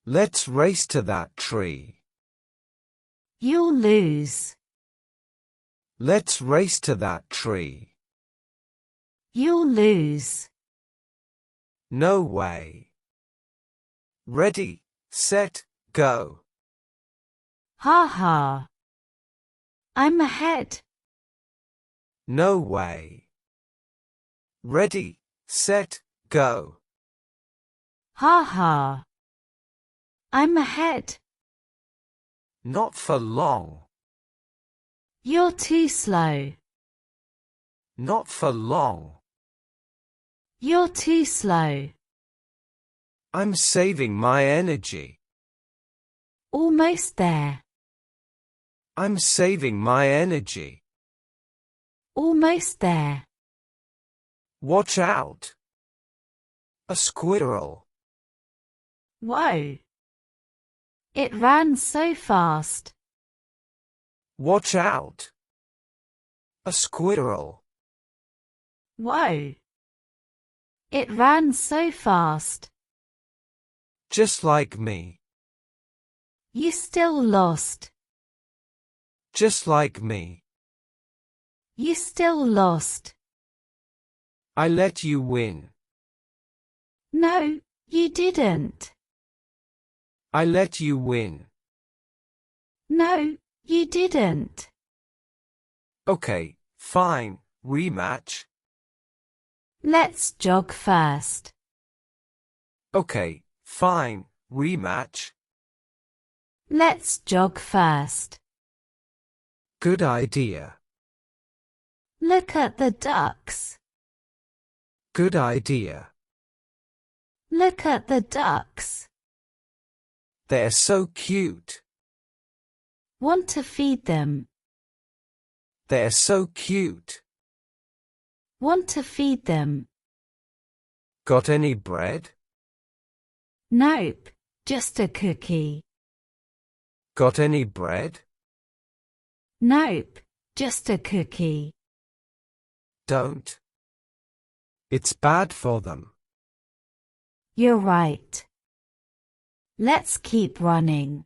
Let's race to that tree. You'll lose. Let's race to that tree. You'll lose. No way. Ready, set, go. Ha ha. I'm ahead. No way. Ready, set, go. Ha ha. I'm ahead. Not for long. You're too slow. Not for long. You're too slow. I'm saving my energy. Almost there. I'm saving my energy. Almost there. Watch out. A squirrel. Whoa. It ran so fast. Watch out. A squirrel. Whoa. It ran so fast. Just like me. You still lost. Just like me. You still lost. I let you win. No, you didn't. I let you win. No, you didn't. Okay, fine, rematch. Let's jog first. Okay, fine, rematch. Let's jog first. Good idea. Look at the ducks. Good idea. Look at the ducks. They're so cute. Want to feed them. They're so cute. Want to feed them. Got any bread? Nope, just a cookie. Got any bread? Nope, just a cookie. Don't. It's bad for them. You're right. Let's keep running.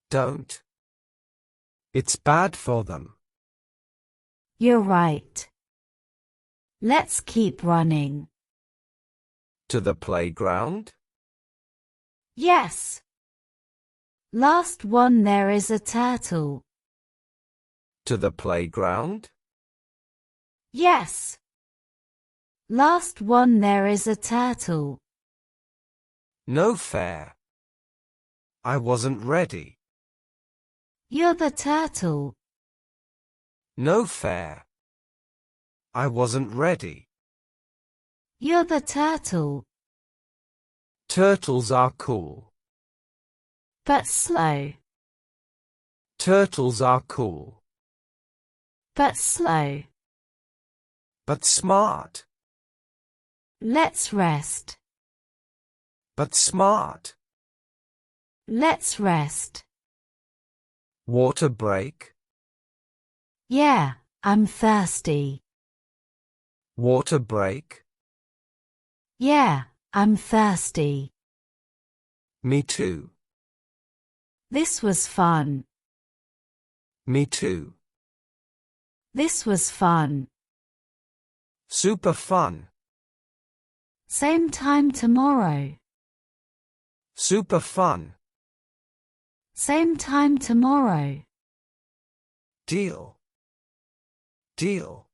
Don't. It's bad for them. You're right. Let's keep running. To the playground? Yes. Last one there is a turtle. To the playground? Yes. Last one there is a turtle. No fair. I wasn't ready. You're the turtle. No fair. I wasn't ready. You're the turtle. Turtles are cool. But slow. Turtles are cool. But slow. But smart. Let's rest. But smart. Let's rest. Water break? Yeah, I'm thirsty. Water break? Yeah, I'm thirsty. Me too. This was fun. Me too. This was fun. Super fun. Same time tomorrow. Super fun. Same time tomorrow. Deal. Deal.